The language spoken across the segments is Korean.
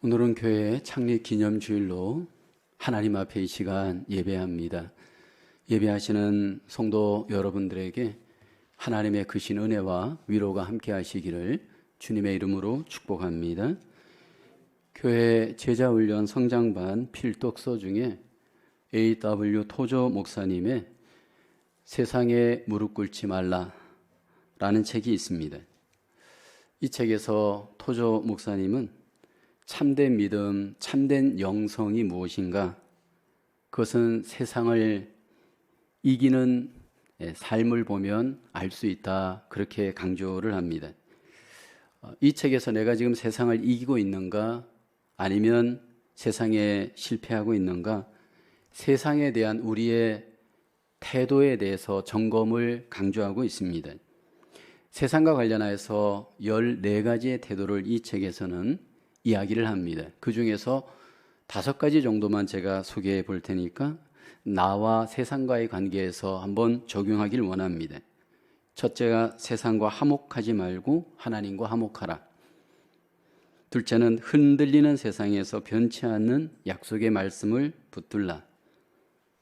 오늘은 교회 창립 기념주일로 하나님 앞에 이 시간 예배합니다. 예배하시는 성도 여러분들에게 하나님의 크신 은혜와 위로가 함께 하시기를 주님의 이름으로 축복합니다. 교회 제자훈련 성장반 필독서 중에 A.W. 토조 목사님의 세상에 무릎 꿇지 말라 라는 책이 있습니다. 이 책에서 토조 목사님은 참된 믿음, 참된 영성이 무엇인가? 그것은 세상을 이기는 삶을 보면 알 수 있다. 그렇게 강조를 합니다. 이 책에서 내가 지금 세상을 이기고 있는가? 아니면 세상에 실패하고 있는가? 세상에 대한 우리의 태도에 대해서 점검을 강조하고 있습니다. 세상과 관련해서 14가지의 태도를 이 책에서는 이야기를 합니다. 그 중에서 5가지 정도만 제가 소개해 볼 테니까 나와 세상과의 관계에서 한번 적용하길 원합니다. 첫째가 세상과 화목하지 말고 하나님과 화목하라. 둘째는 흔들리는 세상에서 변치 않는 약속의 말씀을 붙들라.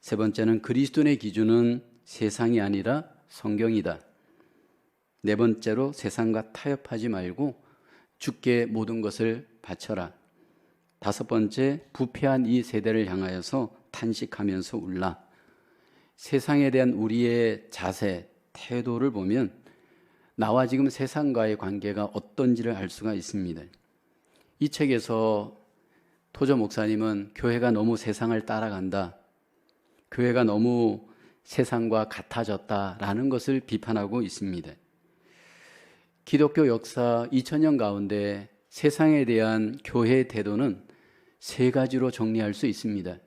세 번째는 그리스도의 기준은 세상이 아니라 성경이다. 네 번째로 세상과 타협하지 말고 주께 모든 것을 바쳐라. 5번째, 부패한 이 세대를 향하여서 탄식하면서 울라. 세상에 대한 우리의 자세, 태도를 보면 나와 지금 세상과의 관계가 어떤지를 알 수가 있습니다. 이 책에서 토저 목사님은 교회가 너무 세상을 따라간다, 교회가 너무 세상과 같아졌다라는 것을 비판하고 있습니다. 기독교 역사 2000년 가운데 세상에 대한 교회의 태도는 3가지로 정리할 수 있습니다.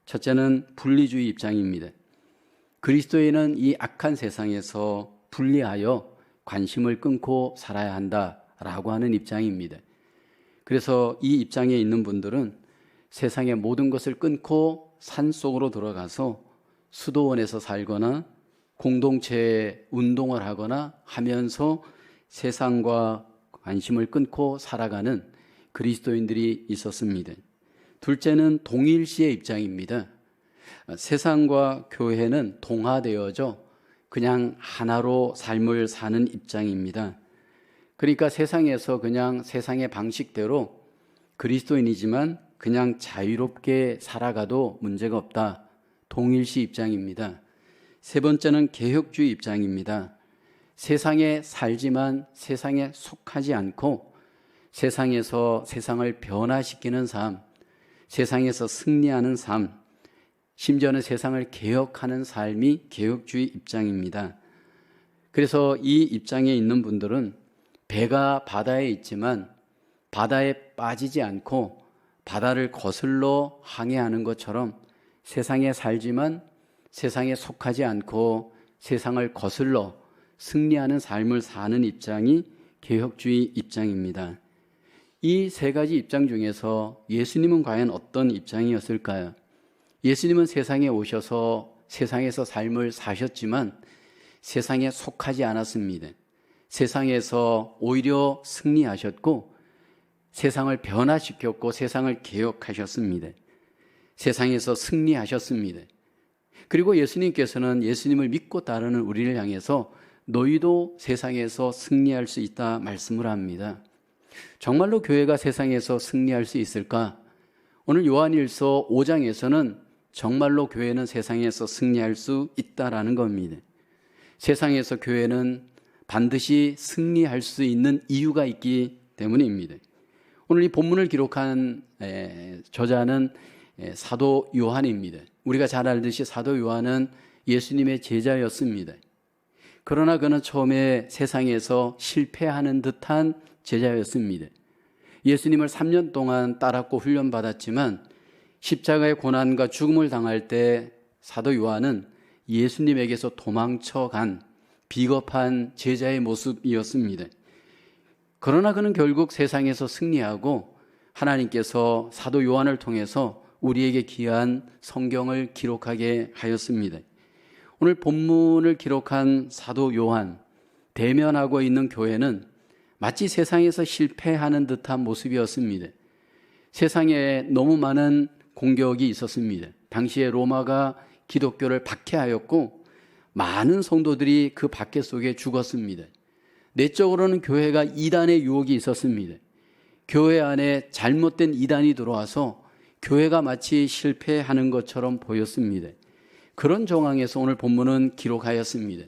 첫째는 분리주의 입장입니다. 그리스도인은 이 악한 세상에서 분리하여 관심을 끊고 살아야 한다라고 하는 입장입니다. 그래서 이 입장에 있는 분들은 세상의 모든 것을 끊고 산속으로 들어가서 수도원에서 살거나 공동체에 운동을 하거나 하면서 세상과 관심을 끊고 살아가는 그리스도인들이 있었습니다. 둘째는 동일시의 입장입니다. 세상과 교회는 동화되어져 그냥 하나로 삶을 사는 입장입니다. 그러니까 세상에서 그냥 세상의 방식대로 그리스도인이지만 그냥 자유롭게 살아가도 문제가 없다. 동일시 입장입니다. 세 번째는 개혁주의 입장입니다. 세상에 살지만 세상에 속하지 않고 세상에서 세상을 변화시키는 삶, 세상에서 승리하는 삶, 심지어는 세상을 개혁하는 삶이 개혁주의 입장입니다. 그래서 이 입장에 있는 분들은 배가 바다에 있지만 바다에 빠지지 않고 바다를 거슬러 항해하는 것처럼 세상에 살지만 세상에 속하지 않고 세상을 거슬러 승리하는 삶을 사는 입장이 개혁주의 입장입니다. 이 3가지 입장 중에서 예수님은 과연 어떤 입장이었을까요? 예수님은 세상에 오셔서 세상에서 삶을 사셨지만 세상에 속하지 않았습니다. 세상에서 오히려 승리하셨고 세상을 변화시켰고 세상을 개혁하셨습니다. 세상에서 승리하셨습니다. 그리고 예수님께서는 예수님을 믿고 따르는 우리를 향해서 너희도 세상에서 승리할 수 있다 말씀을 합니다. 정말로 교회가 세상에서 승리할 수 있을까? 오늘 요한일서 5장에서는 정말로 교회는 세상에서 승리할 수 있다라는 겁니다. 세상에서 교회는 반드시 승리할 수 있는 이유가 있기 때문입니다. 오늘 이 본문을 기록한 저자는 사도 요한입니다. 우리가 잘 알듯이 사도 요한은 예수님의 제자였습니다. 그러나 그는 처음에 세상에서 실패하는 듯한 제자였습니다. 예수님을 3년 동안 따랐고 훈련받았지만 십자가의 고난과 죽음을 당할 때 사도 요한은 예수님에게서 도망쳐간 비겁한 제자의 모습이었습니다. 그러나 그는 결국 세상에서 승리하고 하나님께서 사도 요한을 통해서 우리에게 귀한 성경을 기록하게 하였습니다. 오늘 본문을 기록한 사도 요한, 대면하고 있는 교회는 마치 세상에서 실패하는 듯한 모습이었습니다. 세상에 너무 많은 공격이 있었습니다. 당시에 로마가 기독교를 박해하였고 많은 성도들이 그 박해 속에 죽었습니다. 내적으로는 교회가 이단의 유혹이 있었습니다. 교회 안에 잘못된 이단이 들어와서 교회가 마치 실패하는 것처럼 보였습니다. 그런 정황에서 오늘 본문은 기록하였습니다.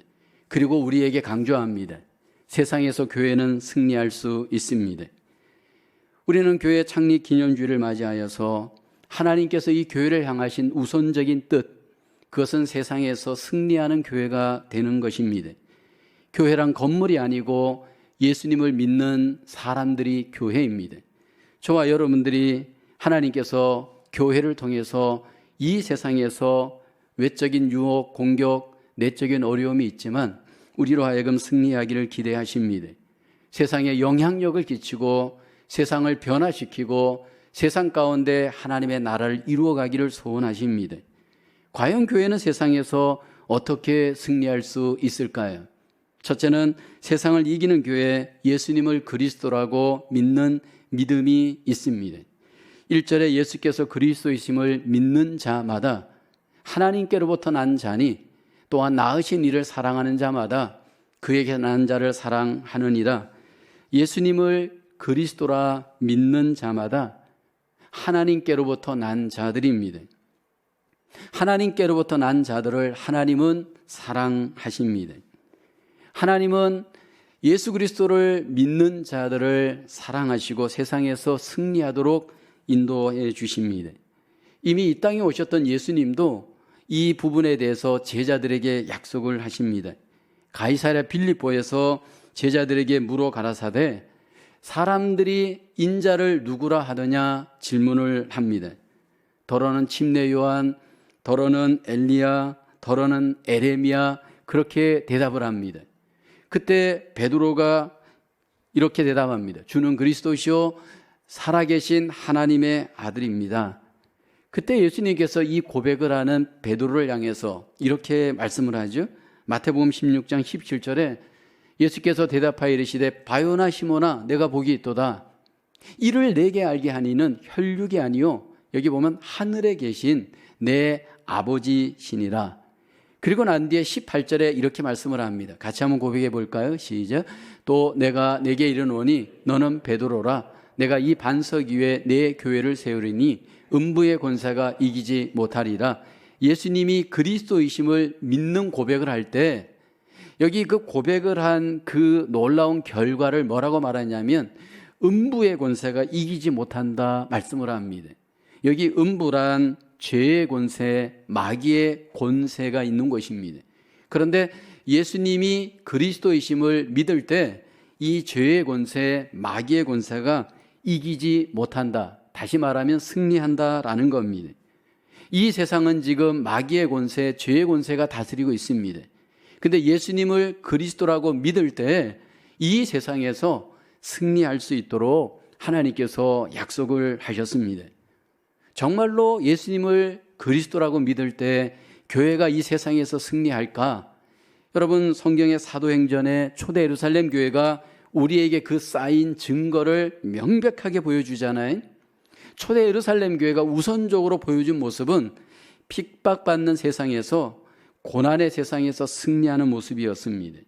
그리고 우리에게 강조합니다. 세상에서 교회는 승리할 수 있습니다. 우리는 교회 창립 기념주일을 맞이하여서 하나님께서 이 교회를 향하신 우선적인 뜻, 그것은 세상에서 승리하는 교회가 되는 것입니다. 교회란 건물이 아니고 예수님을 믿는 사람들이 교회입니다. 저와 여러분들이 하나님께서 교회를 통해서 이 세상에서 외적인 유혹, 공격, 내적인 어려움이 있지만 우리로 하여금 승리하기를 기대하십니다. 세상에 영향력을 끼치고 세상을 변화시키고 세상 가운데 하나님의 나라를 이루어가기를 소원하십니다. 과연 교회는 세상에서 어떻게 승리할 수 있을까요? 첫째는 세상을 이기는 교회, 예수님을 그리스도라고 믿는 믿음이 있습니다. 1절에 예수께서 그리스도이심을 믿는 자마다 하나님께로부터 난 자니 또한 낳으신 이를 사랑하는 자마다 그에게 난 자를 사랑하느니라. 예수님을 그리스도라 믿는 자마다 하나님께로부터 난 자들입니다. 하나님께로부터 난 자들을 하나님은 사랑하십니다. 하나님은 예수 그리스도를 믿는 자들을 사랑하시고 세상에서 승리하도록 인도해 주십니다. 이미 이 땅에 오셨던 예수님도 이 부분에 대해서 제자들에게 약속을 하십니다. 가이사랴 빌립보에서 제자들에게 물어 가라사대 사람들이 인자를 누구라 하더냐 질문을 합니다. 더러는 침례 요한, 더러는 엘리야, 더러는 에레미야 그렇게 대답을 합니다. 그때 베드로가 이렇게 대답합니다. 주는 그리스도시요 살아계신 하나님의 아들입니다. 그때 예수님께서 이 고백을 하는 베드로를 향해서 이렇게 말씀을 하죠. 마태복음 16장 17절에 예수께서 대답하여 이르시되 바요나 시몬아 내가 복이 있도다. 이를 내게 알게 하니는 혈육이 아니요 여기 보면 하늘에 계신 내 아버지시니라. 그리고 난 뒤에 18절에 이렇게 말씀을 합니다. 같이 한번 고백해 볼까요? 시작. 또 내가 내게 이르노니 너는 베드로라. 내가 이 반석 위에 내 교회를 세우리니 음부의 권세가 이기지 못하리라. 예수님이 그리스도이심을 믿는 고백을 할 때 여기 그 고백을 한 그 놀라운 결과를 뭐라고 말하냐면 음부의 권세가 이기지 못한다 말씀을 합니다. 여기 음부란 죄의 권세, 마귀의 권세가 있는 것입니다. 그런데 예수님이 그리스도이심을 믿을 때 이 죄의 권세, 마귀의 권세가 이기지 못한다. 다시 말하면 승리한다라는 겁니다. 이 세상은 지금 마귀의 권세, 죄의 권세가 다스리고 있습니다. 근데 예수님을 그리스도라고 믿을 때 이 세상에서 승리할 수 있도록 하나님께서 약속을 하셨습니다. 정말로 예수님을 그리스도라고 믿을 때 교회가 이 세상에서 승리할까? 여러분 성경의 사도행전의 초대 예루살렘 교회가 우리에게 그 쌓인 증거를 명백하게 보여주잖아요. 초대 예루살렘 교회가 우선적으로 보여준 모습은 핍박받는 세상에서 고난의 세상에서 승리하는 모습이었습니다.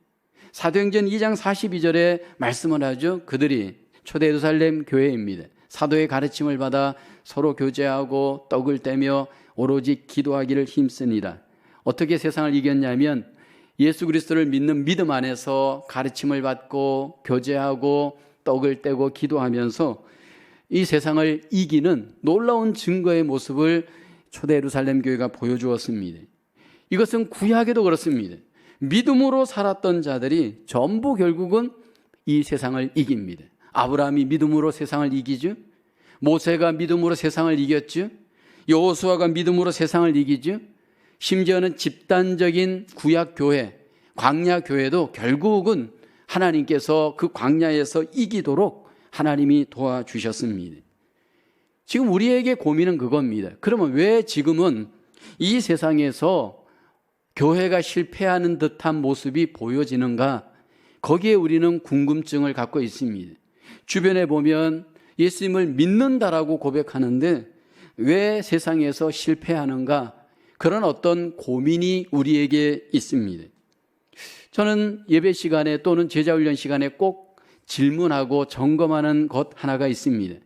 사도행전 2장 42절에 말씀을 하죠. 그들이 초대 예루살렘 교회입니다. 사도의 가르침을 받아 서로 교제하고 떡을 떼며 오로지 기도하기를 힘쓰니라. 어떻게 세상을 이겼냐면 예수 그리스도를 믿는 믿음 안에서 가르침을 받고 교제하고 떡을 떼고 기도하면서 이 세상을 이기는 놀라운 증거의 모습을 초대 예루살렘 교회가 보여주었습니다. 이것은 구약에도 그렇습니다. 믿음으로 살았던 자들이 전부 결국은 이 세상을 이깁니다. 아브라함이 믿음으로 세상을 이기죠. 모세가 믿음으로 세상을 이겼죠. 여호수아가 믿음으로 세상을 이기죠. 심지어는 집단적인 구약 교회, 광야 교회도 결국은 하나님께서 그 광야에서 이기도록 하나님이 도와주셨습니다. 지금 우리에게 고민은 그겁니다. 그러면 왜 지금은 이 세상에서 교회가 실패하는 듯한 모습이 보여지는가? 거기에 우리는 궁금증을 갖고 있습니다. 주변에 보면 예수님을 믿는다라고 고백하는데 왜 세상에서 실패하는가? 그런 어떤 고민이 우리에게 있습니다. 저는 예배 시간에 또는 제자훈련 시간에 꼭 질문하고 점검하는 것 하나가 있습니다.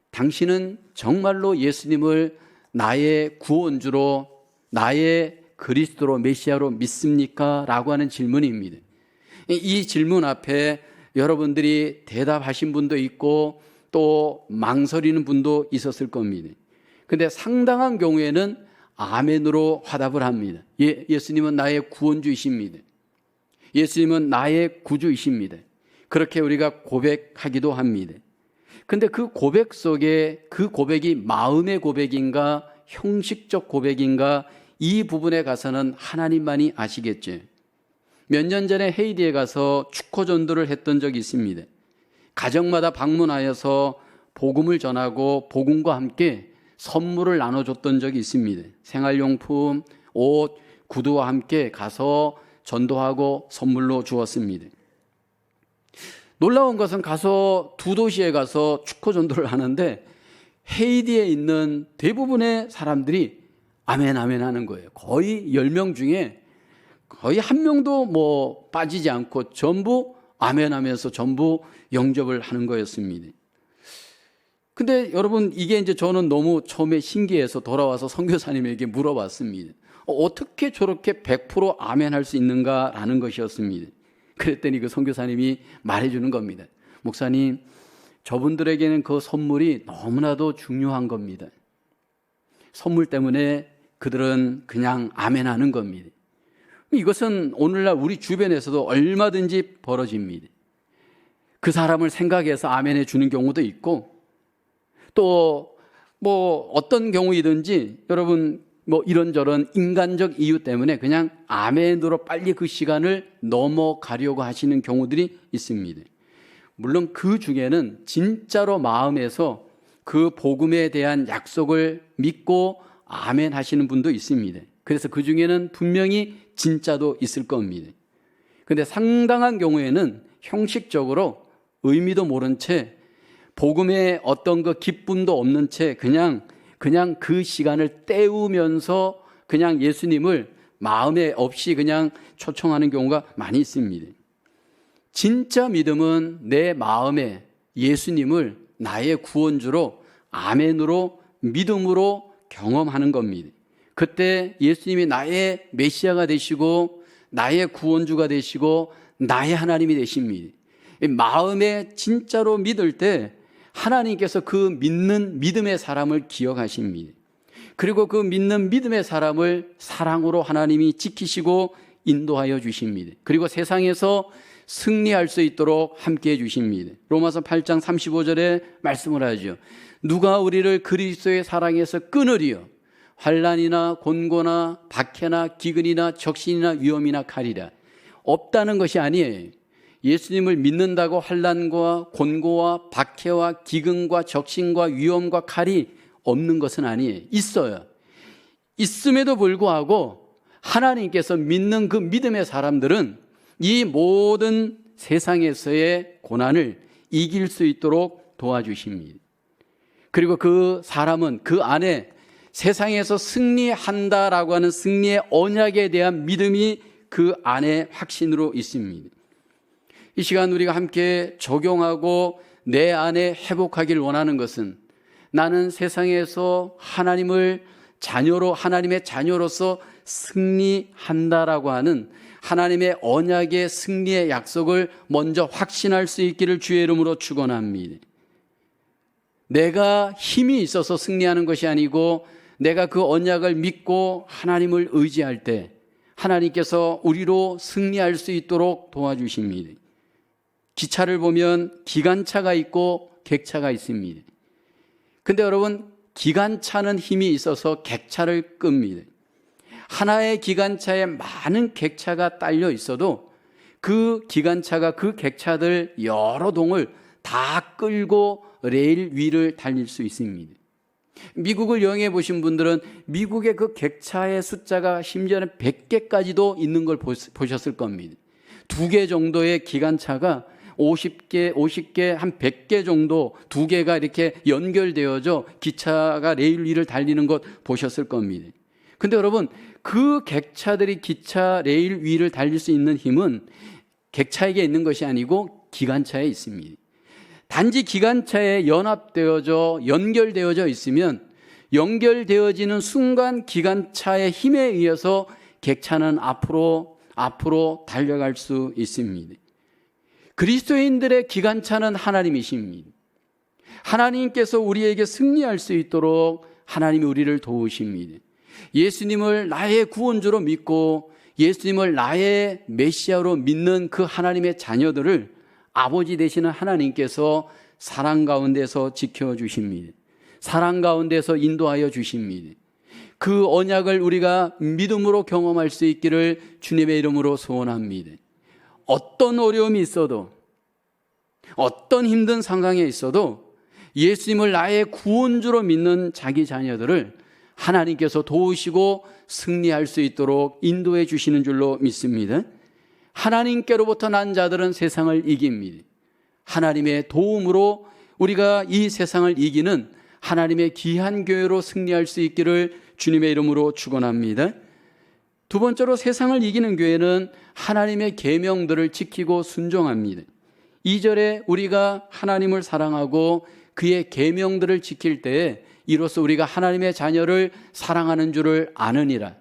당신은 정말로 예수님을 나의 구원주로, 나의 그리스도로, 메시아로 믿습니까? 라고 하는 질문입니다. 이 질문 앞에 여러분들이 대답하신 분도 있고 또 망설이는 분도 있었을 겁니다. 근데 상당한 경우에는 아멘으로 화답을 합니다. 예수님은 나의 구원주이십니다. 예수님은 나의 구주이십니다. 그렇게 우리가 고백하기도 합니다. 근데 그 고백 속에 그 고백이 마음의 고백인가 형식적 고백인가 이 부분에 가서는 하나님만이 아시겠죠. 몇 년 전에 헤이티에 가서 축호 전도를 했던 적이 있습니다. 가정마다 방문하여서 복음을 전하고 복음과 함께 선물을 나눠줬던 적이 있습니다. 생활용품, 옷, 구두와 함께 가서 전도하고 선물로 주었습니다. 놀라운 것은 가서 두 도시에 가서 축호 전도를 하는데 헤이티에 있는 대부분의 사람들이 아멘 아멘 하는 거예요. 거의 10명 중에 거의 한 명도 빠지지 않고 전부 아멘 하면서 전부 영접을 하는 거였습니다. 근데 여러분 이게 이제 저는 너무 처음에 신기해서 돌아와서 선교사님에게 물어봤습니다. 어떻게 저렇게 100% 아멘 할 수 있는가라는 것이었습니다. 그랬더니 그 선교사님이 말해주는 겁니다. 목사님, 저분들에게는 그 선물이 너무나도 중요한 겁니다. 선물 때문에 그들은 그냥 아멘 하는 겁니다. 이것은 오늘날 우리 주변에서도 얼마든지 벌어집니다. 그 사람을 생각해서 아멘해 주는 경우도 있고 또 어떤 경우이든지 여러분 이런저런 인간적 이유 때문에 그냥 아멘으로 빨리 그 시간을 넘어가려고 하시는 경우들이 있습니다. 물론 그 중에는 진짜로 마음에서 그 복음에 대한 약속을 믿고 아멘 하시는 분도 있습니다. 그래서 그 중에는 분명히 진짜도 있을 겁니다. 그런데 상당한 경우에는 형식적으로 의미도 모른 채 복음의 어떤 그 기쁨도 없는 채 그냥 그 시간을 때우면서 그냥 예수님을 마음에 없이 그냥 초청하는 경우가 많이 있습니다. 진짜 믿음은 내 마음에 예수님을 나의 구원주로 아멘으로 믿음으로 경험하는 겁니다. 그때 예수님이 나의 메시아가 되시고 나의 구원주가 되시고 나의 하나님이 되십니다. 마음에 진짜로 믿을 때 하나님께서 그 믿는 믿음의 사람을 기억하십니다. 그리고 그 믿는 믿음의 사람을 사랑으로 하나님이 지키시고 인도하여 주십니다. 그리고 세상에서 승리할 수 있도록 함께해 주십니다. 로마서 8장 35절에 말씀을 하죠. 누가 우리를 그리스도의 사랑에서 끊으리요? 환난이나 곤고나 박해나 기근이나 적신이나 위험이나 칼이라. 없다는 것이 아니에요. 예수님을 믿는다고 환난과 곤고와 박해와 기근과 적신과 위험과 칼이 없는 것은 아니에요. 있어요. 있음에도 불구하고 하나님께서 믿는 그 믿음의 사람들은 이 모든 세상에서의 고난을 이길 수 있도록 도와주십니다. 그리고 그 사람은 그 안에 세상에서 승리한다라고 하는 승리의 언약에 대한 믿음이 그 안에 확신으로 있습니다. 이 시간 우리가 함께 적용하고 내 안에 회복하길 원하는 것은 나는 세상에서 하나님의 자녀로서 승리한다라고 하는 하나님의 언약의 승리의 약속을 먼저 확신할 수 있기를 주의 이름으로 축원합니다. 내가 힘이 있어서 승리하는 것이 아니고 내가 그 언약을 믿고 하나님을 의지할 때 하나님께서 우리로 승리할 수 있도록 도와주십니다. 기차를 보면 기관차가 있고 객차가 있습니다. 근데 여러분, 기관차는 힘이 있어서 객차를 끕니다. 하나의 기관차에 많은 객차가 딸려 있어도 그 기관차가 그 객차들 여러 동을 다 끌고 레일 위를 달릴 수 있습니다. 미국을 여행해 보신 분들은 미국의 그 객차의 숫자가 심지어는 100개까지도 있는 걸 보셨을 겁니다. 2개 정도의 기관차가 50개, 한 100개 정도, 2개가 이렇게 연결되어져 기차가 레일 위를 달리는 것 보셨을 겁니다. 근데 여러분, 그 객차들이 기차 레일 위를 달릴 수 있는 힘은 객차에게 있는 것이 아니고 기관차에 있습니다. 단지 기관차에 연결되어져 있으면 연결되어지는 순간 기관차의 힘에 의해서 객차는 앞으로 달려갈 수 있습니다. 그리스도인들의 기관차는 하나님이십니다. 하나님께서 우리에게 승리할 수 있도록 하나님이 우리를 도우십니다. 예수님을 나의 구원주로 믿고 예수님을 나의 메시아로 믿는 그 하나님의 자녀들을 아버지 되시는 하나님께서 사랑 가운데서 지켜주십니다. 사랑 가운데서 인도하여 주십니다. 그 언약을 우리가 믿음으로 경험할 수 있기를 주님의 이름으로 소원합니다. 어떤 어려움이 있어도, 어떤 힘든 상황에 있어도 예수님을 나의 구원주로 믿는 자기 자녀들을 하나님께서 도우시고 승리할 수 있도록 인도해 주시는 줄로 믿습니다. 하나님께로부터 난 자들은 세상을 이깁니다. 하나님의 도움으로 우리가 이 세상을 이기는 하나님의 귀한 교회로 승리할 수 있기를 주님의 이름으로 축원합니다. 두 번째로 세상을 이기는 교회는 하나님의 계명들을 지키고 순종합니다. 2절에 우리가 하나님을 사랑하고 그의 계명들을 지킬 때에 이로써 우리가 하나님의 자녀를 사랑하는 줄을 아느니라.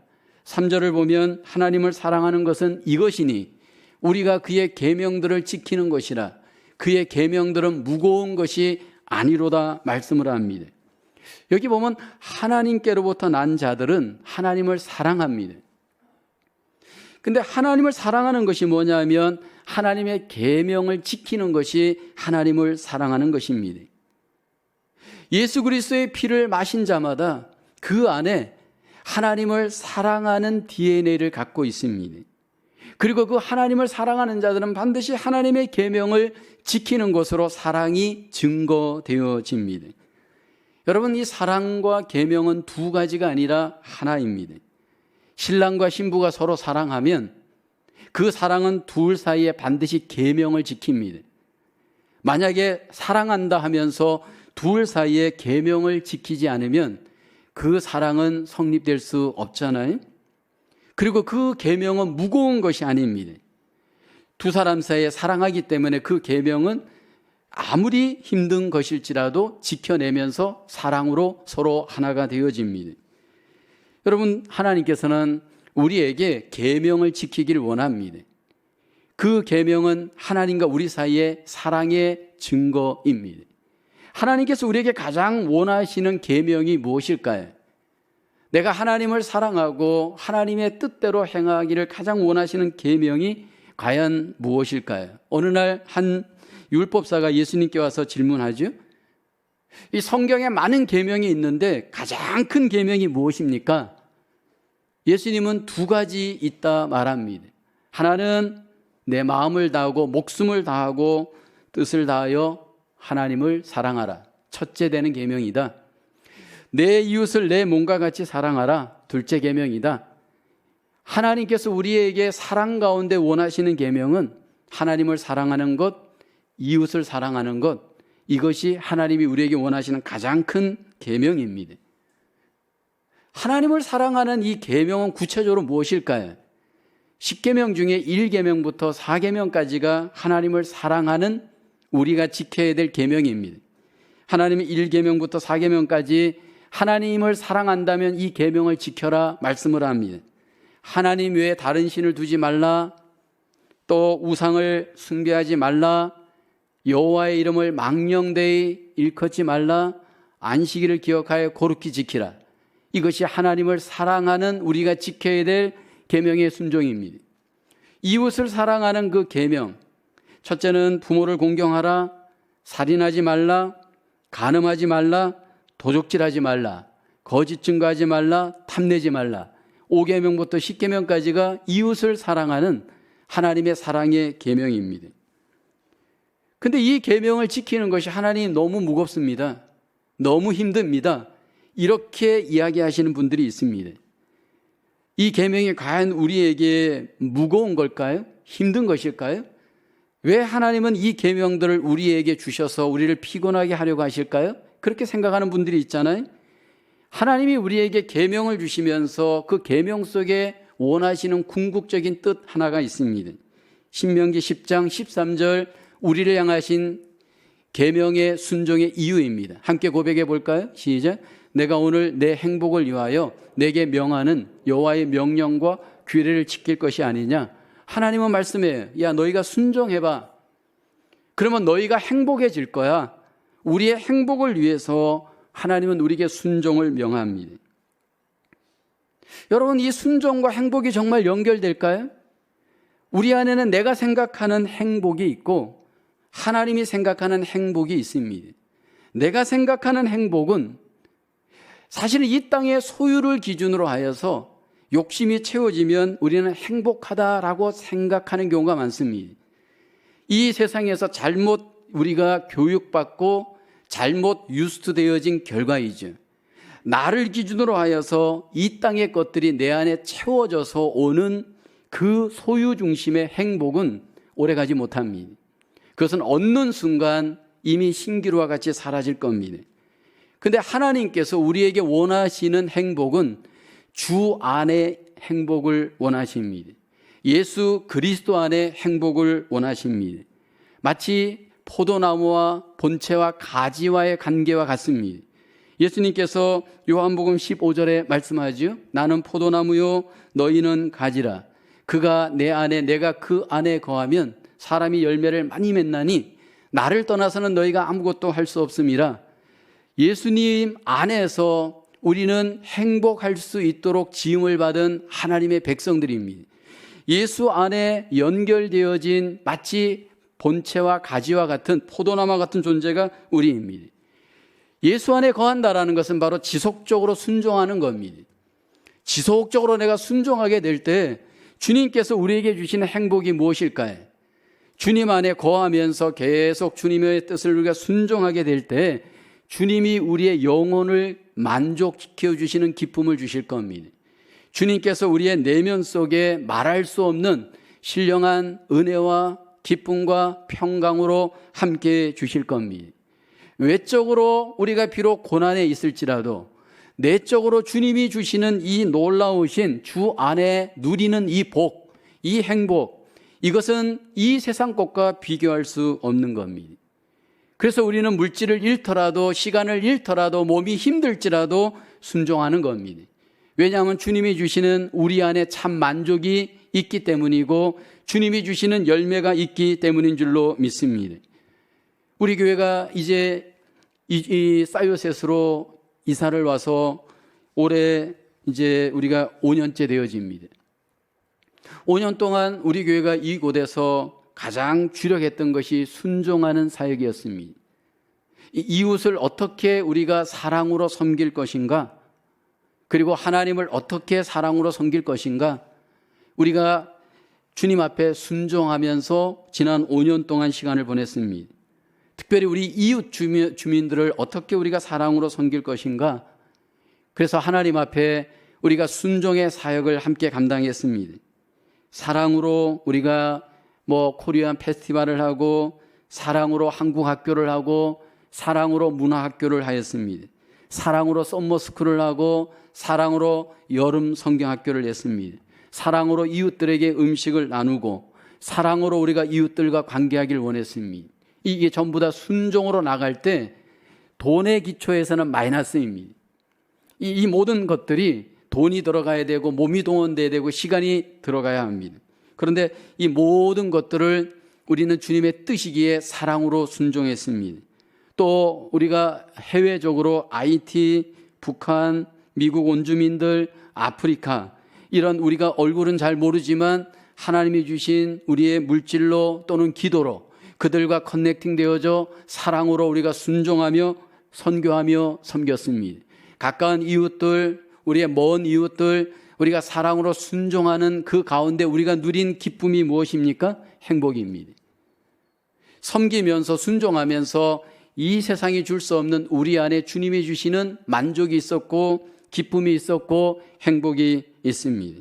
3절을 보면 하나님을 사랑하는 것은 이것이니 우리가 그의 계명들을 지키는 것이라. 그의 계명들은 무거운 것이 아니로다 말씀을 합니다. 여기 보면 하나님께로부터 난 자들은 하나님을 사랑합니다. 근데 하나님을 사랑하는 것이 뭐냐면 하나님의 계명을 지키는 것이 하나님을 사랑하는 것입니다. 예수 그리스도의 피를 마신 자마다 그 안에 하나님을 사랑하는 DNA를 갖고 있습니다. 그리고 그 하나님을 사랑하는 자들은 반드시 하나님의 계명을 지키는 것으로 사랑이 증거되어집니다. 여러분, 이 사랑과 계명은 두 가지가 아니라 하나입니다. 신랑과 신부가 서로 사랑하면 그 사랑은 둘 사이에 반드시 계명을 지킵니다. 만약에 사랑한다 하면서 둘 사이에 계명을 지키지 않으면 그 사랑은 성립될 수 없잖아요. 그리고 그 계명은 무거운 것이 아닙니다. 두 사람 사이에 사랑하기 때문에 그 계명은 아무리 힘든 것일지라도 지켜내면서 사랑으로 서로 하나가 되어집니다. 여러분, 하나님께서는 우리에게 계명을 지키기를 원합니다. 그 계명은 하나님과 우리 사이의 사랑의 증거입니다. 하나님께서 우리에게 가장 원하시는 계명이 무엇일까요? 내가 하나님을 사랑하고 하나님의 뜻대로 행하기를 가장 원하시는 계명이 과연 무엇일까요? 어느 날 한 율법사가 예수님께 와서 질문하죠. 이 성경에 많은 계명이 있는데 가장 큰 계명이 무엇입니까? 예수님은 두 가지 있다 말합니다. 하나는 내 마음을 다하고 목숨을 다하고 뜻을 다하여 하나님을 사랑하라. 첫째 되는 계명이다. 내 이웃을 내 몸과 같이 사랑하라. 둘째 계명이다. 하나님께서 우리에게 사랑 가운데 원하시는 계명은 하나님을 사랑하는 것, 이웃을 사랑하는 것, 이것이 하나님이 우리에게 원하시는 가장 큰 계명입니다. 하나님을 사랑하는 이 계명은 구체적으로 무엇일까요? 10계명 중에 1계명부터 4계명까지가 하나님을 사랑하는 우리가 지켜야 될 계명입니다. 하나님이 1계명부터 4계명까지 하나님을 사랑한다면 이 계명을 지켜라 말씀을 합니다. 하나님 외에 다른 신을 두지 말라, 또 우상을 숭배하지 말라, 여호와의 이름을 망령되이 일컫지 말라, 안식일을 기억하여 거룩히 지키라. 이것이 하나님을 사랑하는 우리가 지켜야 될 계명의 순종입니다. 이웃을 사랑하는 그 계명, 첫째는 부모를 공경하라, 살인하지 말라, 간음하지 말라, 도적질하지 말라, 거짓 증거하지 말라, 탐내지 말라. 5계명부터 10계명까지가 이웃을 사랑하는 하나님의 사랑의 계명입니다. 근데 이 계명을 지키는 것이 하나님 너무 무겁습니다. 너무 힘듭니다. 이렇게 이야기하시는 분들이 있습니다. 이 계명이 과연 우리에게 무거운 걸까요? 힘든 것일까요? 왜 하나님은 이 계명들을 우리에게 주셔서 우리를 피곤하게 하려고 하실까요? 그렇게 생각하는 분들이 있잖아요. 하나님이 우리에게 계명을 주시면서 그 계명 속에 원하시는 궁극적인 뜻 하나가 있습니다. 신명기 10장 13절 우리를 향하신 계명의 순종의 이유입니다. 함께 고백해 볼까요? 시작. 내가 오늘 내 행복을 위하여 내게 명하는 여호와의 명령과 규례를 지킬 것이 아니냐. 하나님은 말씀해요. 야, 너희가 순종해봐. 그러면 너희가 행복해질 거야. 우리의 행복을 위해서 하나님은 우리에게 순종을 명합니다. 여러분, 이 순종과 행복이 정말 연결될까요? 우리 안에는 내가 생각하는 행복이 있고 하나님이 생각하는 행복이 있습니다. 내가 생각하는 행복은 사실은 이 땅의 소유를 기준으로 하여서 욕심이 채워지면 우리는 행복하다라고 생각하는 경우가 많습니다. 이 세상에서 잘못 우리가 교육받고 잘못 유스트되어진 결과이죠. 나를 기준으로 하여서 이 땅의 것들이 내 안에 채워져서 오는 그 소유 중심의 행복은 오래가지 못합니다. 그것은 얻는 순간 이미 신기루와 같이 사라질 겁니다. 그런데 하나님께서 우리에게 원하시는 행복은 주 안의 행복을 원하십니다. 예수 그리스도 안의 행복을 원하십니다. 마치 포도나무와 본체와 가지와의 관계와 같습니다. 예수님께서 요한복음 15절에 말씀하지요. 나는 포도나무요 너희는 가지라. 그가 내 안에 내가 그 안에 거하면 사람이 열매를 많이 맺나니 나를 떠나서는 너희가 아무것도 할 수 없음이라. 예수님 안에서 우리는 행복할 수 있도록 지음을 받은 하나님의 백성들입니다. 예수 안에 연결되어진 마치 본체와 가지와 같은 포도나무와 같은 존재가 우리입니다. 예수 안에 거한다라는 것은 바로 지속적으로 순종하는 겁니다. 지속적으로 내가 순종하게 될 때 주님께서 우리에게 주시는 행복이 무엇일까요? 주님 안에 거하면서 계속 주님의 뜻을 우리가 순종하게 될 때 주님이 우리의 영혼을 만족시켜 주시는 기쁨을 주실 겁니다. 주님께서 우리의 내면 속에 말할 수 없는 신령한 은혜와 기쁨과 평강으로 함께 주실 겁니다. 외적으로 우리가 비록 고난에 있을지라도 내적으로 주님이 주시는 이 놀라우신 주 안에 누리는 이 복, 이 행복, 이것은 이 세상 것과 비교할 수 없는 겁니다. 그래서 우리는 물질을 잃더라도 시간을 잃더라도 몸이 힘들지라도 순종하는 겁니다. 왜냐하면 주님이 주시는 우리 안에 참 만족이 있기 때문이고 주님이 주시는 열매가 있기 때문인 줄로 믿습니다. 우리 교회가 이제 이 사이오셋으로 이사를 와서 올해 이제 우리가 5년째 되어집니다. 5년 동안 우리 교회가 이곳에서 가장 주력했던 것이 순종하는 사역이었습니다. 이웃을 어떻게 우리가 사랑으로 섬길 것인가, 그리고 하나님을 어떻게 사랑으로 섬길 것인가, 우리가 주님 앞에 순종하면서 지난 5년 동안 시간을 보냈습니다. 특별히 우리 이웃 주민들을 어떻게 우리가 사랑으로 섬길 것인가, 그래서 하나님 앞에 우리가 순종의 사역을 함께 감당했습니다. 사랑으로 우리가 코리안 페스티벌을 하고, 사랑으로 한국 학교를 하고, 사랑으로 문화 학교를 하였습니다. 사랑으로 썸머스쿨을 하고, 사랑으로 여름 성경 학교를 했습니다. 사랑으로 이웃들에게 음식을 나누고, 사랑으로 우리가 이웃들과 관계하길 원했습니다. 이게 전부 다 순종으로 나갈 때 돈의 기초에서는 마이너스입니다. 이 모든 것들이 돈이 들어가야 되고 몸이 동원돼야 되고 시간이 들어가야 합니다. 그런데 이 모든 것들을 우리는 주님의 뜻이기에 사랑으로 순종했습니다. 또 우리가 해외적으로 IT, 북한, 미국 원주민들, 아프리카, 이런 우리가 얼굴은 잘 모르지만 하나님이 주신 우리의 물질로 또는 기도로 그들과 커넥팅 되어져 사랑으로 우리가 순종하며 선교하며 섬겼습니다. 가까운 이웃들, 우리의 먼 이웃들, 우리가 사랑으로 순종하는 그 가운데 우리가 누린 기쁨이 무엇입니까? 행복입니다. 섬기면서 순종하면서 이 세상이 줄 수 없는 우리 안에 주님이 주시는 만족이 있었고 기쁨이 있었고 행복이 있습니다.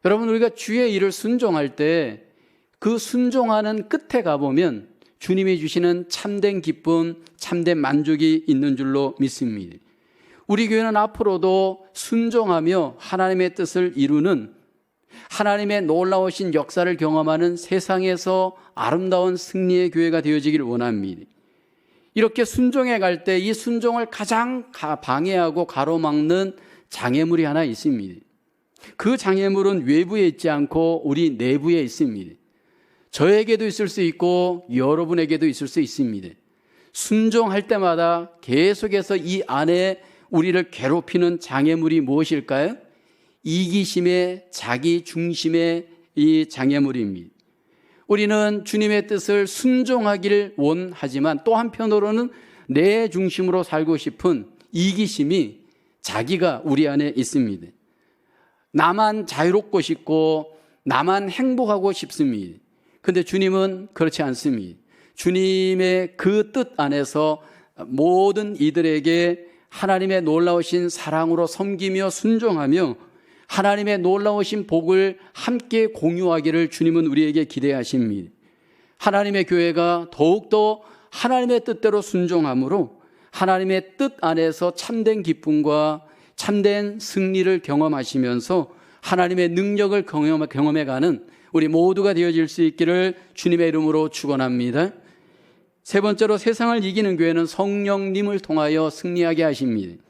여러분, 우리가 주의 일을 순종할 때 그 순종하는 끝에 가보면 주님이 주시는 참된 기쁨, 참된 만족이 있는 줄로 믿습니다. 우리 교회는 앞으로도 순종하며 하나님의 뜻을 이루는, 하나님의 놀라우신 역사를 경험하는 세상에서 아름다운 승리의 교회가 되어지길 원합니다. 이렇게 순종해 갈 때 이 순종을 가장 방해하고 가로막는 장애물이 하나 있습니다. 그 장애물은 외부에 있지 않고 우리 내부에 있습니다. 저에게도 있을 수 있고 여러분에게도 있을 수 있습니다. 순종할 때마다 계속해서 이 안에 우리를 괴롭히는 장애물이 무엇일까요? 이기심의, 자기 중심의 이 장애물입니다. 우리는 주님의 뜻을 순종하기를 원하지만 또 한편으로는 내 중심으로 살고 싶은 이기심이, 자기가 우리 안에 있습니다. 나만 자유롭고 싶고 나만 행복하고 싶습니다. 그런데 주님은 그렇지 않습니다. 주님의 그 뜻 안에서 모든 이들에게 하나님의 놀라우신 사랑으로 섬기며 순종하며 하나님의 놀라우신 복을 함께 공유하기를 주님은 우리에게 기대하십니다. 하나님의 교회가 더욱더 하나님의 뜻대로 순종함으로 하나님의 뜻 안에서 참된 기쁨과 참된 승리를 경험하시면서 하나님의 능력을 경험해가는 우리 모두가 되어질 수 있기를 주님의 이름으로 축원합니다. 세 번째로, 세상을 이기는 교회는 성령님을 통하여 승리하게 하십니다.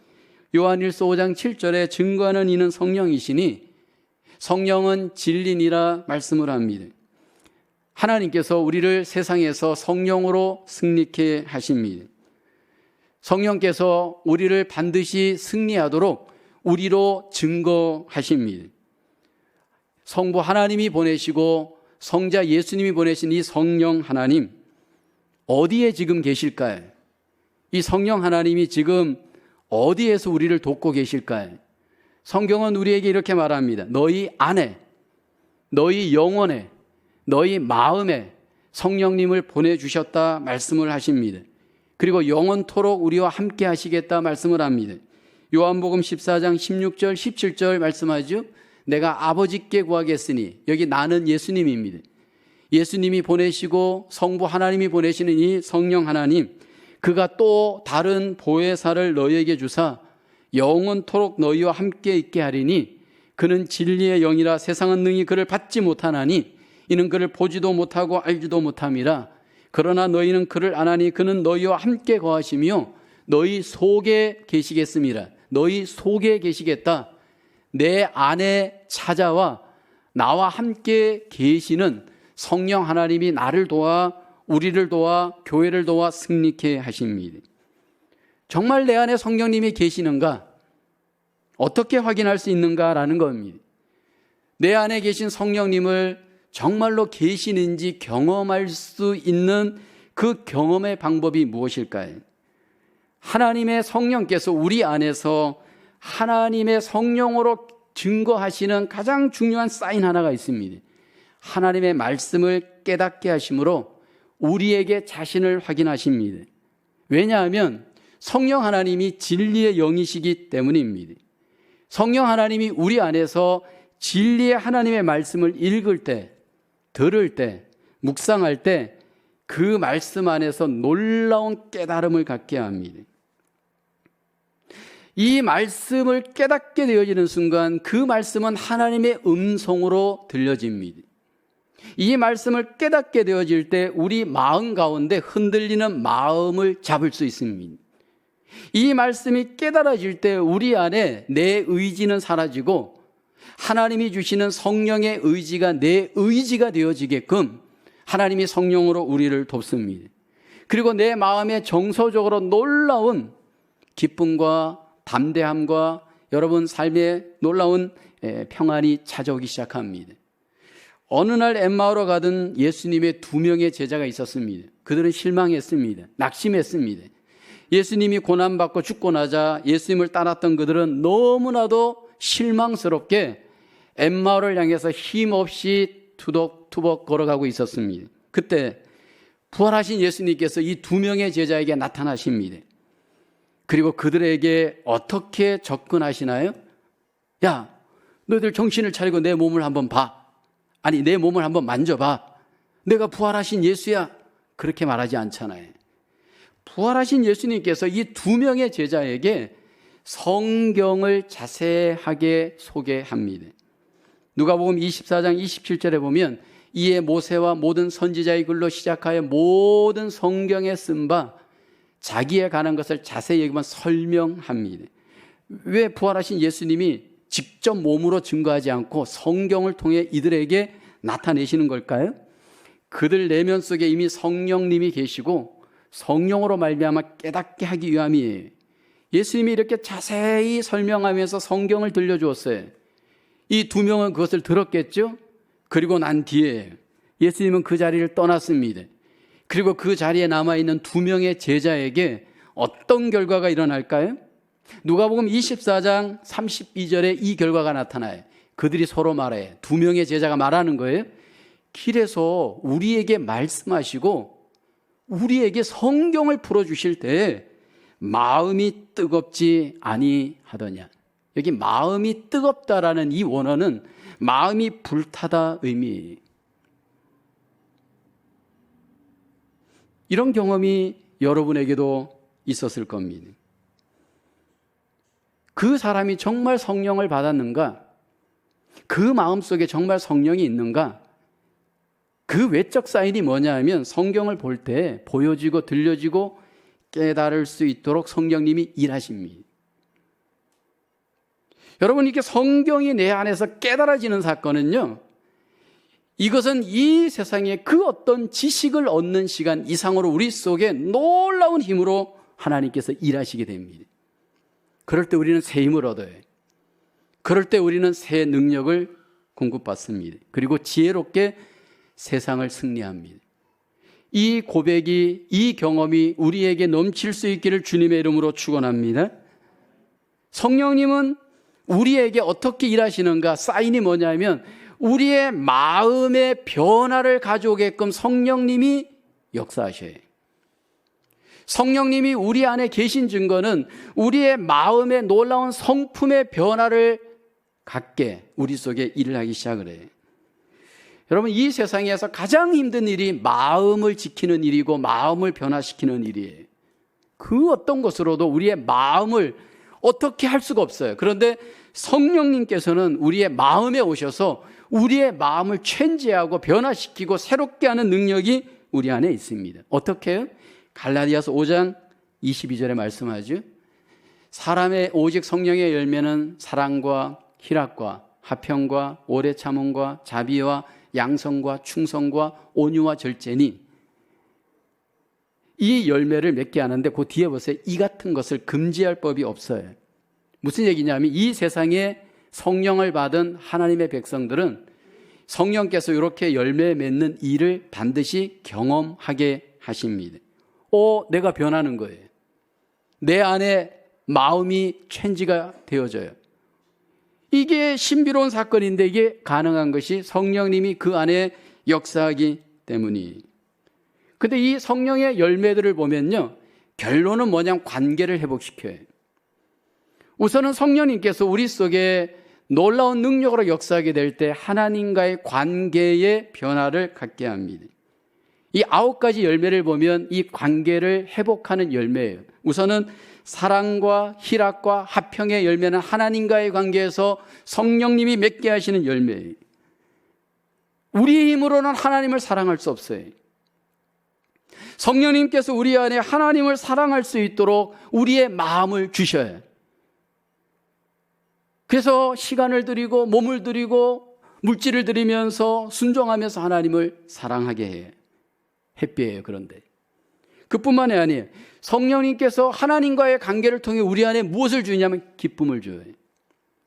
요한일서 5장 7절에 증거하는 이는 성령이시니 성령은 진리니라 말씀을 합니다. 하나님께서 우리를 세상에서 성령으로 승리케 하십니다. 성령께서 우리를 반드시 승리하도록 우리로 증거하십니다. 성부 하나님이 보내시고 성자 예수님이 보내신 이 성령 하나님, 어디에 지금 계실까요? 이 성령 하나님이 지금 어디에서 우리를 돕고 계실까요? 성경은 우리에게 이렇게 말합니다. 너희 안에, 너희 영혼에, 너희 마음에 성령님을 보내주셨다 말씀을 하십니다. 그리고 영원토록 우리와 함께 하시겠다 말씀을 합니다. 요한복음 14장 16절 17절 말씀하죠. 내가 아버지께 구하겠으니, 여기 나는 예수님입니다. 예수님이 보내시고 성부 하나님이 보내시는 이 성령 하나님, 그가 또 다른 보혜사를 너희에게 주사 영원토록 너희와 함께 있게 하리니 그는 진리의 영이라 세상은 능히 그를 받지 못하나니 이는 그를 보지도 못하고 알지도 못함이라. 그러나 너희는 그를 아나니 그는 너희와 함께 거하시며 너희 속에 계시겠습니다. 너희 속에 계시겠다. 내 안에 찾아와 나와 함께 계시는 성령 하나님이 나를 도와, 우리를 도와, 교회를 도와 승리케 하십니다. 정말 내 안에 성령님이 계시는가? 어떻게 확인할 수 있는가라는 겁니다. 내 안에 계신 성령님을 정말로 계시는지 경험할 수 있는 그 경험의 방법이 무엇일까요? 하나님의 성령께서 우리 안에서 하나님의 성령으로 증거하시는 가장 중요한 사인 하나가 있습니다. 하나님의 말씀을 깨닫게 하심으로 우리에게 자신을 확인하십니다. 왜냐하면 성령 하나님이 진리의 영이시기 때문입니다. 성령 하나님이 우리 안에서 진리의 하나님의 말씀을 읽을 때, 들을 때, 묵상할 때 그 말씀 안에서 놀라운 깨달음을 갖게 합니다. 이 말씀을 깨닫게 되어지는 순간 그 말씀은 하나님의 음성으로 들려집니다. 이 말씀을 깨닫게 되어질 때 우리 마음 가운데 흔들리는 마음을 잡을 수 있습니다. 이 말씀이 깨달아질 때 우리 안에 내 의지는 사라지고 하나님이 주시는 성령의 의지가 내 의지가 되어지게끔 하나님이 성령으로 우리를 돕습니다. 그리고 내 마음에 정서적으로 놀라운 기쁨과 담대함과 여러분 삶의 놀라운 평안이 찾아오기 시작합니다. 어느 날 엠마오로 가던 예수님의 2명의 제자가 있었습니다. 그들은 실망했습니다. 낙심했습니다. 예수님이 고난받고 죽고 나자 예수님을 따랐던 그들은 너무나도 실망스럽게 엠마오를 향해서 힘없이 투벅투벅 걸어가고 있었습니다. 그때 부활하신 예수님께서 이 2명의 제자에게 나타나십니다. 그리고 그들에게 어떻게 접근하시나요? 야, 너희들 정신을 차리고 내 몸을 한번 봐. 아니, 내 몸을 한번 만져봐. 내가 부활하신 예수야. 그렇게 말하지 않잖아요. 부활하신 예수님께서 이 두 명의 제자에게 성경을 자세하게 소개합니다. 누가복음 24장 27절에 보면 이에 모세와 모든 선지자의 글로 시작하여 모든 성경에 쓴 바 자기에 관한 것을 자세히 여기만 설명합니다. 왜 부활하신 예수님이 직접 몸으로 증거하지 않고 성경을 통해 이들에게 나타내시는 걸까요? 그들 내면 속에 이미 성령님이 계시고 성령으로 말미암아 깨닫게 하기 위함이에요. 예수님이 이렇게 자세히 설명하면서 성경을 들려주었어요. 이 두 명은 그것을 들었겠죠? 그리고 난 뒤에 예수님은 그 자리를 떠났습니다. 그리고 그 자리에 남아있는 두 명의 제자에게 어떤 결과가 일어날까요? 누가복음 24장 32절에 이 결과가 나타나요. 그들이 서로 말해. 두 명의 제자가 말하는 거예요. 길에서 우리에게 말씀하시고 우리에게 성경을 풀어주실 때 마음이 뜨겁지 아니하더냐. 여기 마음이 뜨겁다라는 이 원어는 마음이 불타다 의미. 이런 경험이 여러분에게도 있었을 겁니다. 그 사람이 정말 성령을 받았는가? 그 마음속에 정말 성령이 있는가? 그 외적 사인이 뭐냐 하면 성경을 볼 때 보여지고 들려지고 깨달을 수 있도록 성령님이 일하십니다. 여러분, 이렇게 성경이 내 안에서 깨달아지는 사건은요, 이것은 이 세상에 그 어떤 지식을 얻는 시간 이상으로 우리 속에 놀라운 힘으로 하나님께서 일하시게 됩니다. 그럴 때 우리는 새 힘을 얻어요. 그럴 때 우리는 새 능력을 공급받습니다. 그리고 지혜롭게 세상을 승리합니다. 이 고백이, 이 경험이 우리에게 넘칠 수 있기를 주님의 이름으로 축원합니다. 성령님은 우리에게 어떻게 일하시는가? 사인이 뭐냐면 우리의 마음의 변화를 가져오게끔 성령님이 역사하셔요. 성령님이 우리 안에 계신 증거는 우리의 마음의 놀라운 성품의 변화를 갖게 우리 속에 일을 하기 시작을 해요. 여러분, 이 세상에서 가장 힘든 일이 마음을 지키는 일이고 마음을 변화시키는 일이에요. 그 어떤 것으로도 우리의 마음을 어떻게 할 수가 없어요. 그런데 성령님께서는 우리의 마음에 오셔서 우리의 마음을 체인지하고 변화시키고 새롭게 하는 능력이 우리 안에 있습니다. 어떻게 해요? 갈라디아서 5장 22절에 말씀하죠. 사람의 오직 성령의 열매는 사랑과 희락과 화평과 오래 참음과 자비와 양성과 충성과 온유와 절제니, 이 열매를 맺게 하는데 그 뒤에 보세요. 이 같은 것을 금지할 법이 없어요. 무슨 얘기냐면 이 세상에 성령을 받은 하나님의 백성들은 성령께서 이렇게 열매 맺는 일을 반드시 경험하게 하십니다. 내가 변하는 거예요. 내 안에 마음이 체인지가 되어져요. 이게 신비로운 사건인데 이게 가능한 것이 성령님이 그 안에 역사하기 때문이. 근데 이 성령의 열매들을 보면요, 결론은 뭐냐면 관계를 회복시켜요. 우선은 성령님께서 우리 속에 놀라운 능력으로 역사하게 될 때 하나님과의 관계의 변화를 갖게 합니다. 이 9가지 열매를 보면 이 관계를 회복하는 열매예요. 우선은 사랑과 희락과 화평의 열매는 하나님과의 관계에서 성령님이 맺게 하시는 열매예요. 우리의 힘으로는 하나님을 사랑할 수 없어요. 성령님께서 우리 안에 하나님을 사랑할 수 있도록 우리의 마음을 주셔요. 그래서 시간을 들이고 몸을 들이고 물질을 들이면서 순종하면서 하나님을 사랑하게 해요. 햇비예요. 그런데 그뿐만이 아니에요. 성령님께서 하나님과의 관계를 통해 우리 안에 무엇을 주냐면 기쁨을 줘요.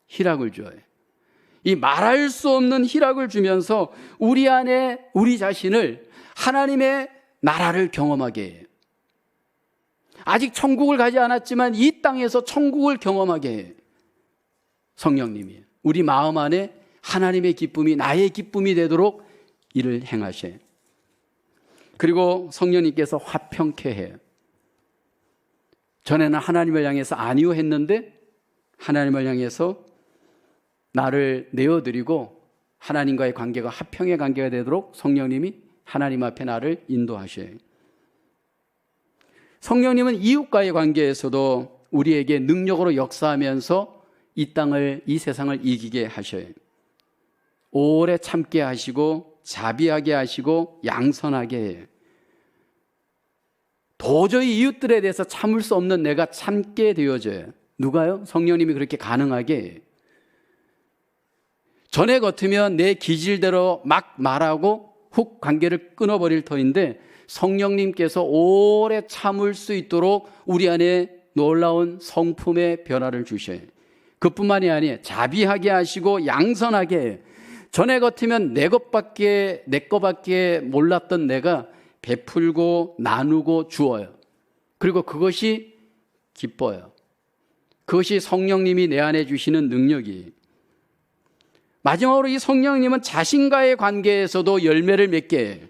희락을 줘요. 이 말할 수 없는 희락을 주면서 우리 안에 우리 자신을 하나님의 나라를 경험하게 해요. 아직 천국을 가지 않았지만 이 땅에서 천국을 경험하게 해요. 성령님이 우리 마음 안에 하나님의 기쁨이 나의 기쁨이 되도록 일을 행하셔요. 그리고 성령님께서 화평케 해요. 전에는 하나님을 향해서 아니요 했는데 하나님을 향해서 나를 내어드리고 하나님과의 관계가 화평의 관계가 되도록 성령님이 하나님 앞에 나를 인도하셔요. 성령님은 이웃과의 관계에서도 우리에게 능력으로 역사하면서 이 세상을 이기게 하셔요. 오래 참게 하시고 자비하게 하시고 양선하게 해요. 도저히 이웃들에 대해서 참을 수 없는 내가 참게 되어져요. 누가요? 성령님이 그렇게 가능하게 해요. 전에 같으면 내 기질대로 막 말하고 훅 관계를 끊어버릴 터인데 성령님께서 오래 참을 수 있도록 우리 안에 놀라운 성품의 변화를 주셔요. 그뿐만이 아니에요. 자비하게 하시고 양선하게 해요. 전에 같으면 내 거밖에 몰랐던 내가 베풀고 나누고 주어요. 그리고 그것이 기뻐요. 그것이 성령님이 내 안에 주시는 능력이에요. 마지막으로 이 성령님은 자신과의 관계에서도 열매를 맺게 해요.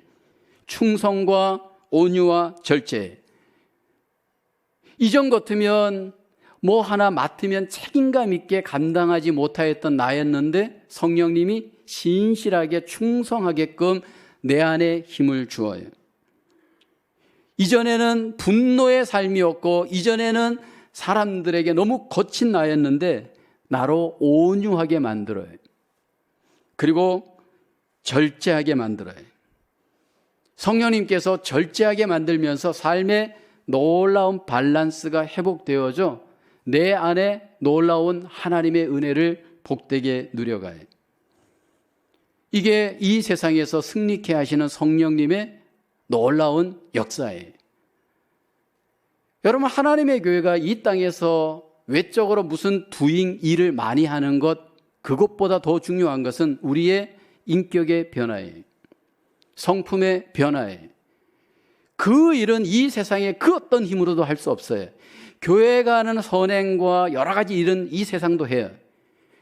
충성과 온유와 절제. 이전 같으면 뭐 하나 맡으면 책임감 있게 감당하지 못하였던 나였는데 성령님이 신실하게 충성하게끔 내 안에 힘을 주어요. 이전에는 분노의 삶이었고 이전에는 사람들에게 너무 거친 나였는데 나로 온유하게 만들어요. 그리고 절제하게 만들어요. 성령님께서 절제하게 만들면서 삶의 놀라운 밸런스가 회복되어져 내 안에 놀라운 하나님의 은혜를 복되게 누려가요. 이게 이 세상에서 승리케 하시는 성령님의 놀라운 역사예요. 여러분, 하나님의 교회가 이 땅에서 외적으로 무슨 두잉 일을 많이 하는 것, 그것보다 더 중요한 것은 우리의 인격의 변화예요. 성품의 변화예요. 그 일은 이 세상의 그 어떤 힘으로도 할 수 없어요. 교회가 하는 선행과 여러 가지 일은 이 세상도 해요.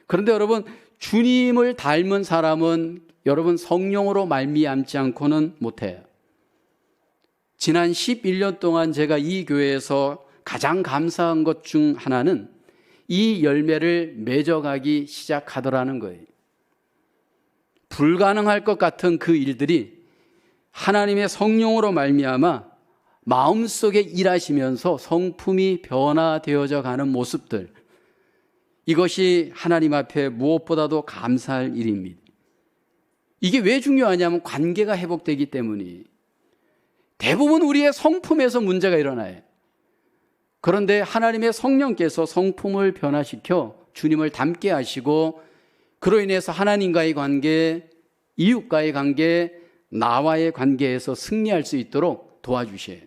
그런데 여러분, 주님을 닮은 사람은 여러분 성령으로 말미암지 않고는 못해요. 지난 11년 동안 제가 이 교회에서 가장 감사한 것 중 하나는 이 열매를 맺어가기 시작하더라는 거예요. 불가능할 것 같은 그 일들이 하나님의 성령으로 말미암아 마음속에 일하시면서 성품이 변화되어져 가는 모습들, 이것이 하나님 앞에 무엇보다도 감사할 일입니다. 이게 왜 중요하냐면 관계가 회복되기 때문이에요. 대부분 우리의 성품에서 문제가 일어나요. 그런데 하나님의 성령께서 성품을 변화시켜 주님을 닮게 하시고 그로 인해서 하나님과의 관계, 이웃과의 관계, 나와의 관계에서 승리할 수 있도록 도와주셔요.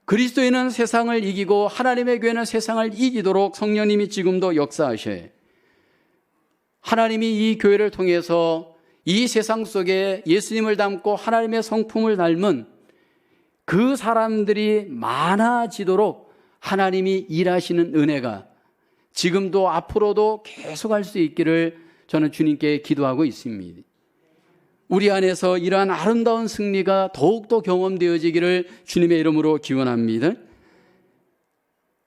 그리스도인은 세상을 이기고 하나님의 교회는 세상을 이기도록 성령님이 지금도 역사하셔요. 하나님이 이 교회를 통해서 이 세상 속에 예수님을 닮고 하나님의 성품을 닮은 그 사람들이 많아지도록 하나님이 일하시는 은혜가 지금도 앞으로도 계속할 수 있기를 저는 주님께 기도하고 있습니다. 우리 안에서 이러한 아름다운 승리가 더욱더 경험되어지기를 주님의 이름으로 기원합니다.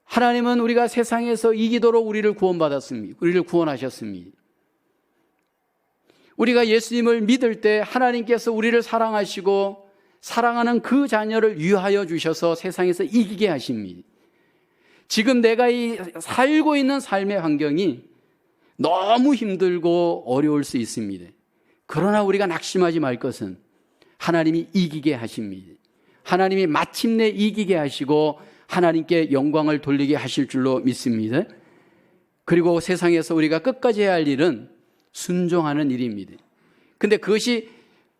하나님은 우리가 세상에서 이기도록 우리를 구원받았습니다. 우리를 구원하셨습니다. 우리가 예수님을 믿을 때 하나님께서 우리를 사랑하시고 사랑하는 그 자녀를 위하여 주셔서 세상에서 이기게 하십니다. 지금 내가 살고 있는 삶의 환경이 너무 힘들고 어려울 수 있습니다. 그러나 우리가 낙심하지 말 것은 하나님이 이기게 하십니다. 하나님이 마침내 이기게 하시고 하나님께 영광을 돌리게 하실 줄로 믿습니다. 그리고 세상에서 우리가 끝까지 해야 할 일은 순종하는 일입니다. 근데 그것이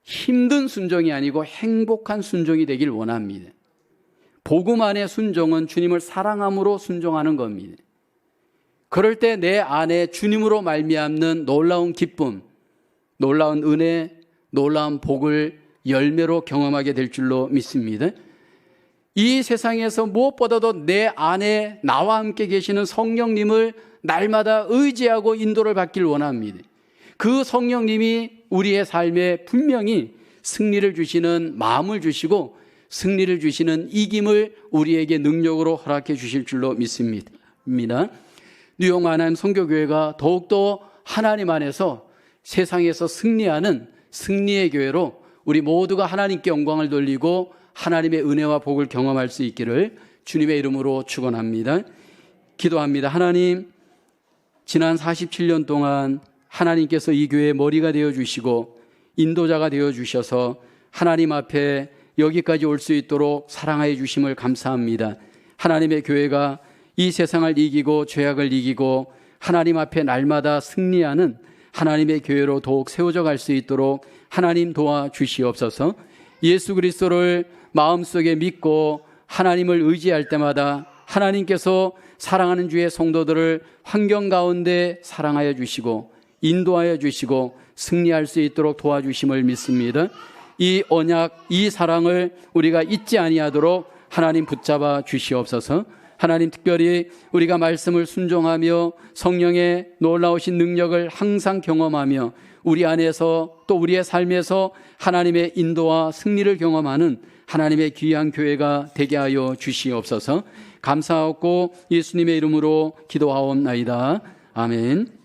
힘든 순종이 아니고 행복한 순종이 되길 원합니다. 복음 안의 순종은 주님을 사랑함으로 순종하는 겁니다. 그럴 때 내 안에 주님으로 말미암는 놀라운 기쁨, 놀라운 은혜, 놀라운 복을 열매로 경험하게 될 줄로 믿습니다. 이 세상에서 무엇보다도 내 안에 나와 함께 계시는 성령님을 날마다 의지하고 인도를 받길 원합니다. 그 성령님이 우리의 삶에 분명히 승리를 주시는 마음을 주시고 승리를 주시는 이김을 우리에게 능력으로 허락해 주실 줄로 믿습니다. 뉴욕 만나임 선교교회가 더욱더 하나님 안에서 세상에서 승리하는 승리의 교회로 우리 모두가 하나님께 영광을 돌리고 하나님의 은혜와 복을 경험할 수 있기를 주님의 이름으로 축원합니다. 기도합니다. 하나님, 지난 47년 동안 하나님께서 이 교회의 머리가 되어주시고 인도자가 되어주셔서 하나님 앞에 여기까지 올 수 있도록 사랑하여 주심을 감사합니다. 하나님의 교회가 이 세상을 이기고 죄악을 이기고 하나님 앞에 날마다 승리하는 하나님의 교회로 더욱 세워져 갈 수 있도록 하나님 도와주시옵소서. 예수 그리스도를 마음속에 믿고 하나님을 의지할 때마다 하나님께서 사랑하는 주의 성도들을 환경 가운데 사랑하여 주시고 인도하여 주시고 승리할 수 있도록 도와주심을 믿습니다. 이 언약, 이 사랑을 우리가 잊지 아니하도록 하나님 붙잡아 주시옵소서. 하나님, 특별히 우리가 말씀을 순종하며 성령의 놀라우신 능력을 항상 경험하며 우리 안에서 또 우리의 삶에서 하나님의 인도와 승리를 경험하는 하나님의 귀한 교회가 되게 하여 주시옵소서. 감사하고 예수님의 이름으로 기도하옵나이다. 아멘.